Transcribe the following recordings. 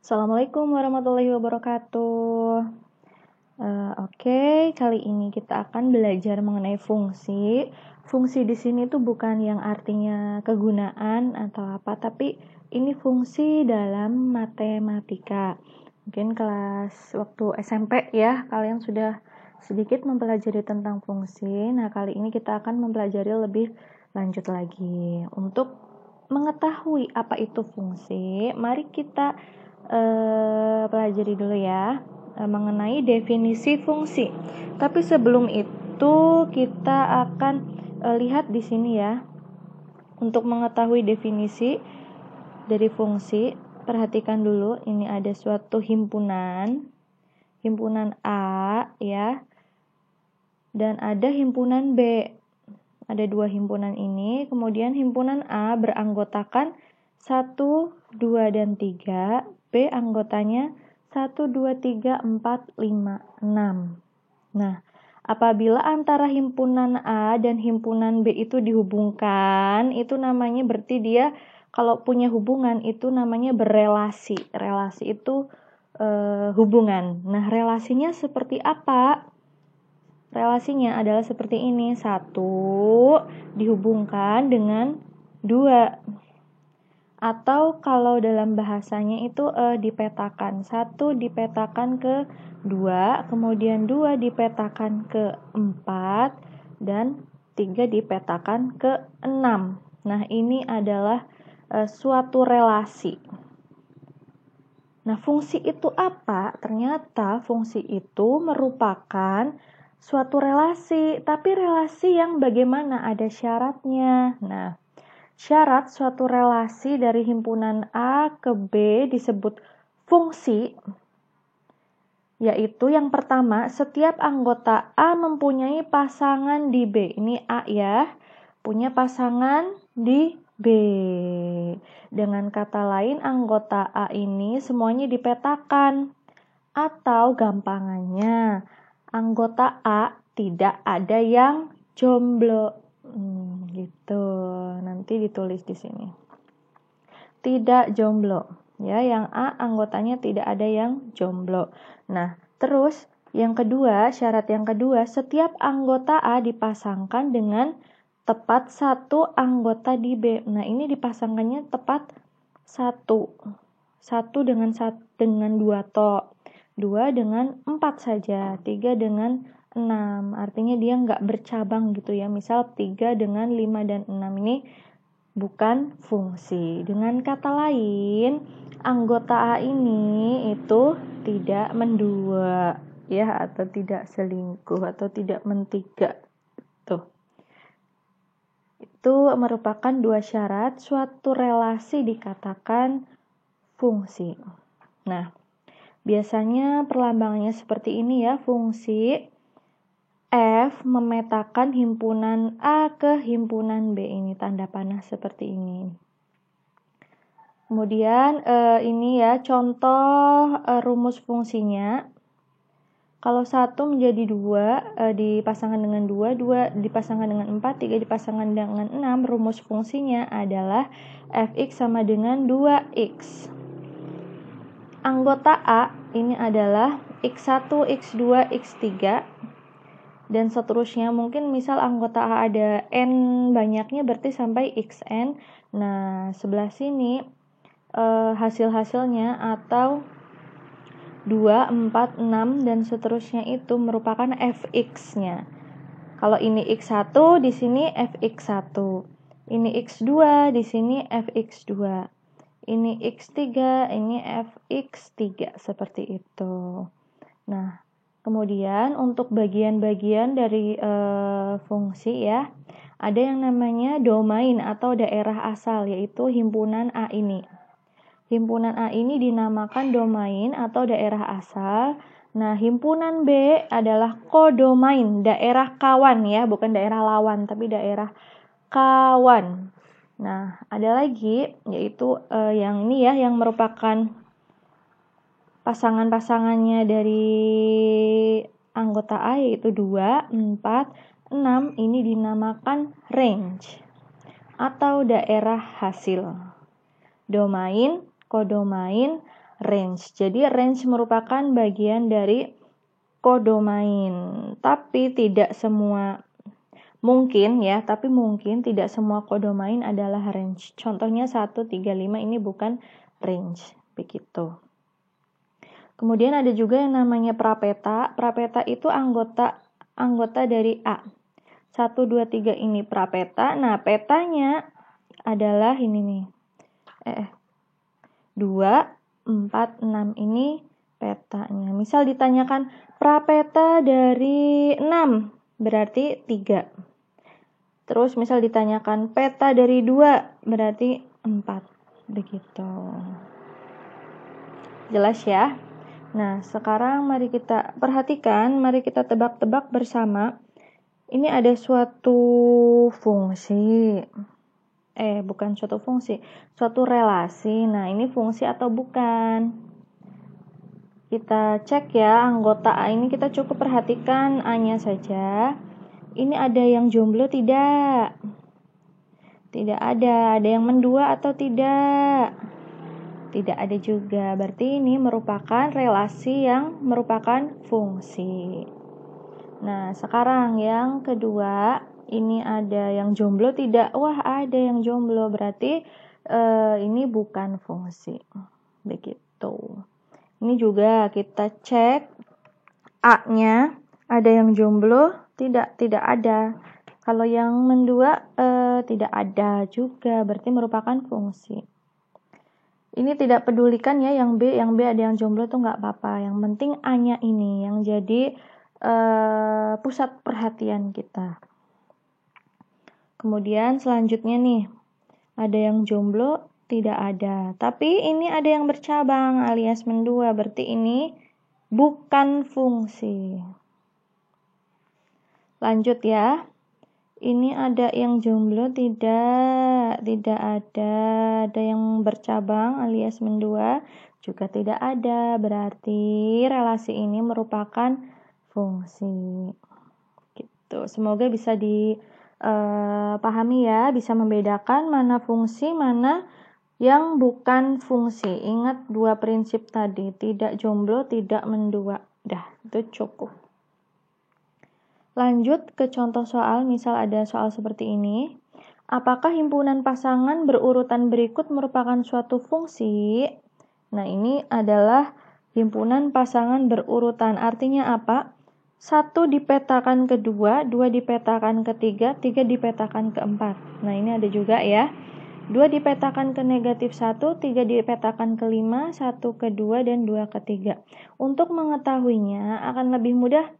Assalamualaikum warahmatullahi wabarakatuh. Oke, kali ini kita akan belajar mengenai fungsi. Fungsi di sini tuh bukan yang artinya kegunaan atau apa, tapi ini fungsi dalam matematika. Mungkin kelas waktu SMP ya, kalian sudah sedikit mempelajari tentang fungsi. Nah, kali ini kita akan mempelajari lebih lanjut lagi. Untuk mengetahui apa itu fungsi, mari kita pelajari dulu ya mengenai definisi fungsi. Tapi sebelum itu kita akan lihat di sini ya. Untuk mengetahui definisi dari fungsi, perhatikan dulu ini ada suatu himpunan A ya. Dan ada himpunan B. Ada dua himpunan ini, kemudian himpunan A beranggotakan 1, 2, dan 3, B anggotanya 1, 2, 3, 4, 5, 6. Nah, apabila antara himpunan A dan himpunan B itu dihubungkan, itu namanya berarti dia kalau punya hubungan itu namanya berrelasi. Relasi itu hubungan. Nah, relasinya seperti apa? Relasinya adalah seperti ini. 1 dihubungkan dengan 2. Atau kalau dalam bahasanya itu dipetakan. 1 dipetakan ke 2, kemudian 2 dipetakan ke 4, dan 3 dipetakan ke 6. Nah, ini adalah suatu relasi. Nah, fungsi itu apa? Ternyata fungsi itu merupakan suatu relasi, tapi relasi yang bagaimana? Ada syaratnya. Nah, syarat suatu relasi dari himpunan A ke B disebut fungsi, yaitu yang pertama, setiap anggota A mempunyai pasangan di B. Ini A ya, punya pasangan di B. Dengan kata lain, anggota A ini semuanya dipetakan. Atau gampangannya, anggota A tidak ada yang jomblo. Gitu. Nanti ditulis di sini. Tidak jomblo. Ya, yang A anggotanya tidak ada yang jomblo. Nah, terus yang kedua, syarat yang kedua, setiap anggota A dipasangkan dengan tepat 1 anggota di B. Nah, ini dipasangkannya tepat 1. 1 dengan 2 tok. 2 dengan 4 saja, 3 dengan 6. Artinya dia nggak bercabang gitu ya. Misal 3 dengan 5 dan 6 ini bukan fungsi. Dengan kata lain, anggota A ini itu tidak mendua ya, atau tidak selingkuh atau tidak mentiga. Tuh. Itu merupakan 2 syarat suatu relasi dikatakan fungsi. Nah, biasanya perlambangannya seperti ini ya, fungsi F memetakan himpunan A ke himpunan B, ini tanda panah seperti ini. Kemudian ini ya contoh rumus fungsinya. Kalau 1 menjadi 2 dipasangkan dengan 2, 2 dipasangkan dengan 4, 3 dipasangkan dengan 6, rumus fungsinya adalah Fx sama dengan 2x. Anggota A ini adalah X1, X2, X3 dan seterusnya. Mungkin misal anggota A ada N banyaknya berarti sampai Xn. Nah, sebelah sini hasil-hasilnya atau 2, 4, 6 dan seterusnya itu merupakan Fx-nya. Kalau ini X1 di sini Fx1. Ini X2 di sini Fx2. Ini X3, ini Fx3, seperti itu. Nah, kemudian untuk bagian-bagian dari fungsi ya, ada yang namanya domain atau daerah asal, yaitu himpunan A ini. Himpunan A ini dinamakan domain atau daerah asal. Nah, himpunan B adalah kodomain, daerah kawan ya, bukan daerah lawan, tapi daerah kawan. Nah, ada lagi yaitu yang ini ya, yang merupakan pasangan-pasangannya dari anggota A yaitu 2, 4, 6. Ini dinamakan range atau daerah hasil. Domain, kodomain, range. Jadi range merupakan bagian dari kodomain, tapi tidak semua mungkin ya, tapi mungkin tidak semua kodomain adalah range. Contohnya 135 ini bukan range, begitu. Kemudian ada juga yang namanya prapeta. Prapeta itu anggota dari A. 1, 2, 3 ini prapeta. Nah, petanya adalah ini nih. 2, 4, 6 ini petanya. Misal ditanyakan prapeta dari 6, berarti 3. Terus misal ditanyakan peta dari 2, berarti 4. Begitu. Jelas ya? Nah, sekarang mari kita perhatikan, mari kita tebak-tebak bersama. Ini ada suatu fungsi. Bukan suatu fungsi, suatu relasi. Nah, ini fungsi atau bukan? Kita cek ya, anggota A ini kita cukup perhatikan A-nya saja. Ini ada yang jomblo tidak? Tidak ada. Ada yang mendua atau tidak? Tidak ada juga. Berarti ini merupakan relasi yang merupakan fungsi. Nah, sekarang yang kedua, ini ada yang jomblo tidak? Wah, ada yang jomblo. Berarti ini bukan fungsi. Begitu. Ini juga kita cek A-nya, ada yang jomblo? Tidak ada. Kalau yang mendua tidak ada juga. Berarti merupakan fungsi. Ini tidak pedulikan ya yang B ada yang jomblo tuh nggak apa-apa. Yang penting A-nya ini yang jadi pusat perhatian kita. Kemudian selanjutnya nih, ada yang jomblo, tidak ada. Tapi ini ada yang bercabang alias mendua, berarti ini bukan fungsi. Lanjut ya. Ini ada yang jomblo, tidak ada. Ada yang bercabang alias mendua, juga tidak ada. Berarti relasi ini merupakan fungsi. Gitu. Semoga bisa dipahami ya, bisa membedakan mana fungsi, mana yang bukan fungsi. Ingat 2 prinsip tadi, tidak jomblo, tidak mendua. Dah, itu cukup. Lanjut ke contoh soal, misal ada soal seperti ini. Apakah himpunan pasangan berurutan berikut merupakan suatu fungsi? Nah, ini adalah himpunan pasangan berurutan. Artinya apa? 1 dipetakan ke 2, 2 dipetakan ke 3, 3 dipetakan ke 4. Nah, ini ada juga ya. 2 dipetakan ke negatif 1, 3 dipetakan ke 5, 1 ke 2, dan 2 ke 3. Untuk mengetahuinya akan lebih mudah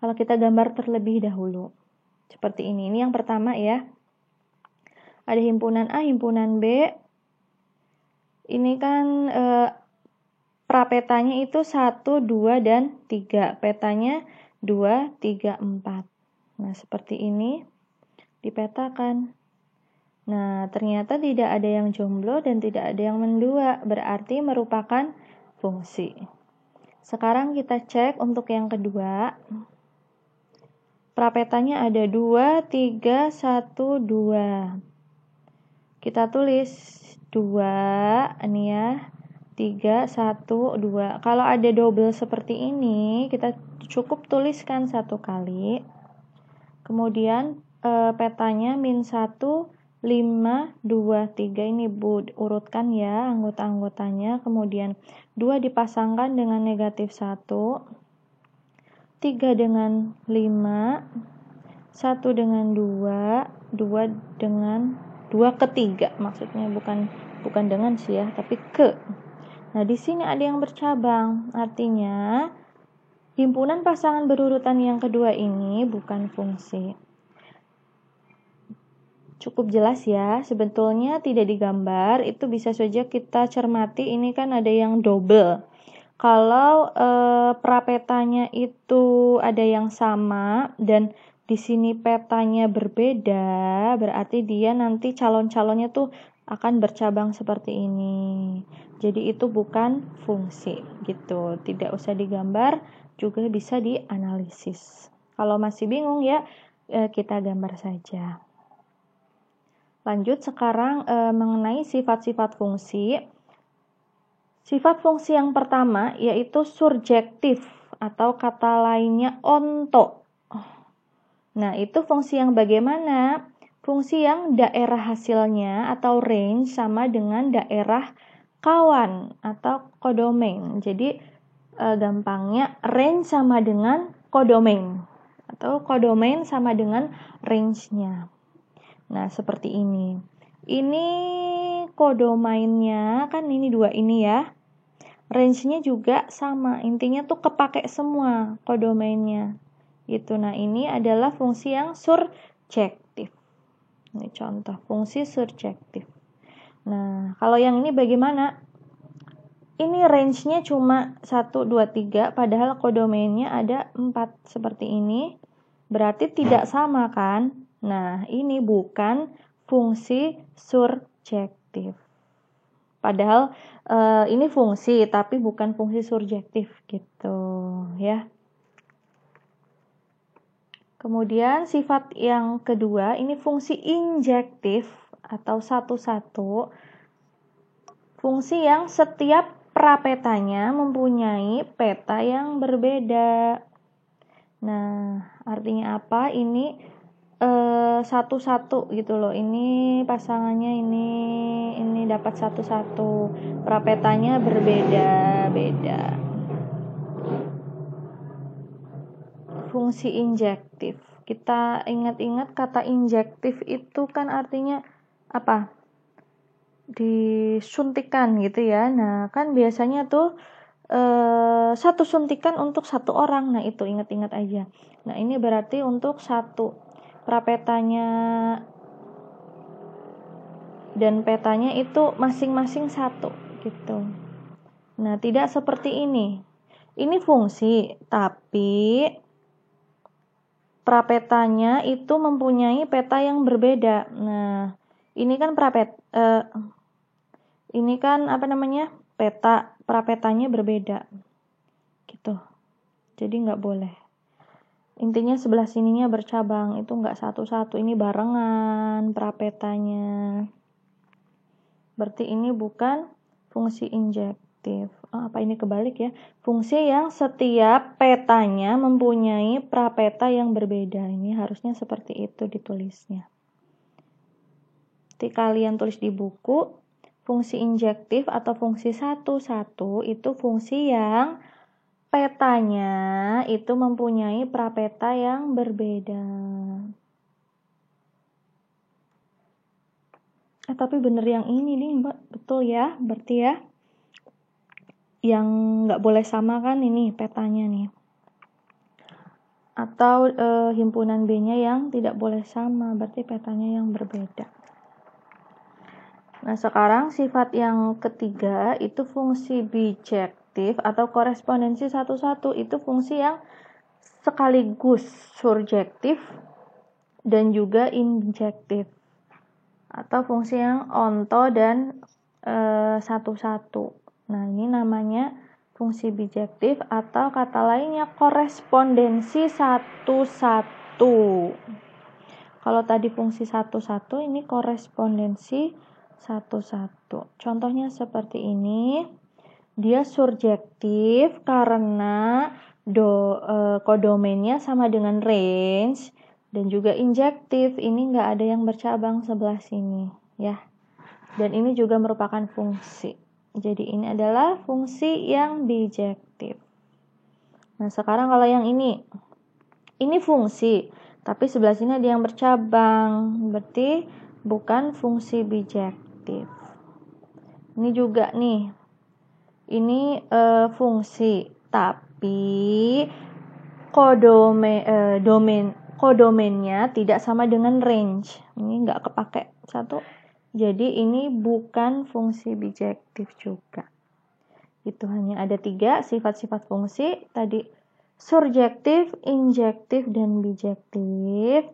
kalau kita gambar terlebih dahulu. Seperti ini. Ini yang pertama ya. Ada himpunan A, himpunan B. Ini kan prapetanya itu 1, 2, dan 3. Petanya 2, 3, 4. Nah, seperti ini dipetakan. Nah, ternyata tidak ada yang jomblo dan tidak ada yang mendua. Berarti merupakan fungsi. Sekarang kita cek untuk yang kedua. Prapetanya ada 2, 3, 1, 2. Kita tulis 2, ini ya, 3, 1, 2. Kalau ada double seperti ini, kita cukup tuliskan 1 kali. Kemudian petanya min 1, 5, 2, 3. Ini urutkan ya anggota-anggotanya. Kemudian 2 dipasangkan dengan negatif 1. 3 dengan 5, 1 dengan 2, 2 dengan 2 ke 3, maksudnya bukan dengan sih ya, tapi ke. Nah, di sini ada yang bercabang, artinya himpunan pasangan berurutan yang kedua ini bukan fungsi. Cukup jelas ya, sebetulnya tidak digambar, itu bisa saja kita cermati, ini kan ada yang double. Kalau prapetanya itu ada yang sama dan di sini petanya berbeda, berarti dia nanti calon-calonnya tuh akan bercabang seperti ini. Jadi itu bukan fungsi gitu. Tidak usah digambar, juga bisa dianalisis. Kalau masih bingung ya, kita gambar saja. Lanjut sekarang mengenai sifat-sifat fungsi. Sifat fungsi yang pertama yaitu surjektif atau kata lainnya onto. Nah, itu fungsi yang bagaimana? Fungsi yang daerah hasilnya atau range sama dengan daerah kawan atau kodomain. Jadi gampangnya range sama dengan kodomain atau kodomain sama dengan range-nya. Nah, seperti ini. Ini kodomainnya kan ini dua ini ya. Range-nya juga sama. Intinya tuh kepake semua kodomainnya. Gitu. Nah, ini adalah fungsi yang surjektif. Ini contoh fungsi surjektif. Nah, kalau yang ini bagaimana? Ini range-nya cuma 1, 2, 3, padahal kodomainnya ada 4 seperti ini. Berarti tidak sama kan? Nah, ini bukan fungsi surjektif. Padahal ini fungsi, tapi bukan fungsi surjektif gitu ya. Kemudian sifat yang kedua, ini fungsi injektif atau satu-satu. Fungsi yang setiap prapetanya mempunyai peta yang berbeda. Nah, artinya apa? Ini satu-satu gitu loh. Ini pasangannya ini dapat satu-satu. Prapetanya berbeda-beda. Fungsi injektif. Kita ingat-ingat kata injektif itu kan artinya apa? Disuntikan gitu ya. Nah, kan biasanya tuh satu suntikan untuk satu orang. Nah, itu ingat-ingat aja. Nah, ini berarti untuk satu. Prapetanya dan petanya itu masing-masing satu gitu. Nah, tidak seperti ini. Ini fungsi, tapi prapetanya itu mempunyai peta yang berbeda. Nah, ini kan ini kan peta, prapetanya berbeda. Gitu. Jadi nggak boleh. Intinya sebelah sininya bercabang, itu nggak satu-satu, ini barengan prapetanya. Berarti ini bukan fungsi injektif. Apa ini kebalik ya? Fungsi yang setiap petanya mempunyai prapeta yang berbeda. Ini harusnya seperti itu ditulisnya. Nanti kalian tulis di buku, fungsi injektif atau fungsi satu-satu itu fungsi yang petanya itu mempunyai prapeta yang berbeda. Tapi bener yang ini nih Mbak, betul ya, berarti ya. Yang nggak boleh sama kan ini petanya nih. Atau himpunan B-nya yang tidak boleh sama, berarti petanya yang berbeda. Nah, sekarang sifat yang ketiga itu fungsi bijektif atau korespondensi satu-satu, itu fungsi yang sekaligus surjektif dan juga injektif atau fungsi yang onto dan satu-satu. Nah, ini namanya fungsi bijektif atau kata lainnya korespondensi satu-satu. Kalau tadi fungsi satu-satu, ini korespondensi satu-satu. Contohnya seperti ini. Dia surjektif karena kodomainnya sama dengan range, dan juga injektif, ini nggak ada yang bercabang sebelah sini ya. Dan ini juga merupakan fungsi. Jadi ini adalah fungsi yang bijektif. Nah, sekarang kalau yang ini fungsi, tapi sebelah sini ada yang bercabang, berarti bukan fungsi bijektif. Ini juga nih, ini fungsi, tapi kodomainnya tidak sama dengan range. Ini nggak kepake satu. Jadi ini bukan fungsi bijektif juga. Itu hanya ada 3 sifat-sifat fungsi tadi: surjektif, injektif, dan bijektif.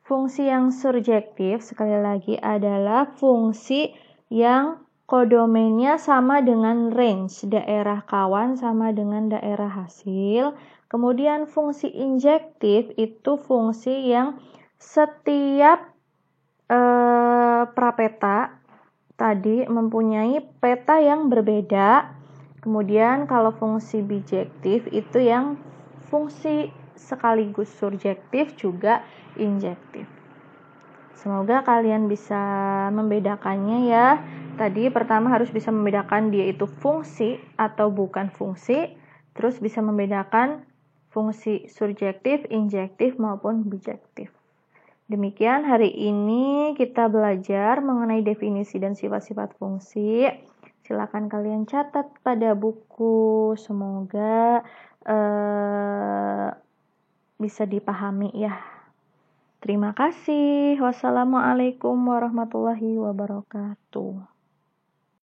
Fungsi yang surjektif sekali lagi adalah fungsi yang kodomainnya sama dengan range, daerah kawan sama dengan daerah hasil. Kemudian fungsi injektif itu fungsi yang setiap prapeta tadi mempunyai peta yang berbeda Kemudian kalau fungsi bijektif itu yang fungsi sekaligus surjektif juga injektif. Semoga kalian bisa membedakannya ya. Tadi pertama harus bisa membedakan dia itu fungsi atau bukan fungsi, terus bisa membedakan fungsi surjektif, injektif maupun bijektif. Demikian hari ini kita belajar mengenai definisi dan sifat-sifat fungsi. Silakan kalian catat pada buku. Semoga bisa dipahami ya. Terima kasih. Wassalamualaikum warahmatullahi wabarakatuh.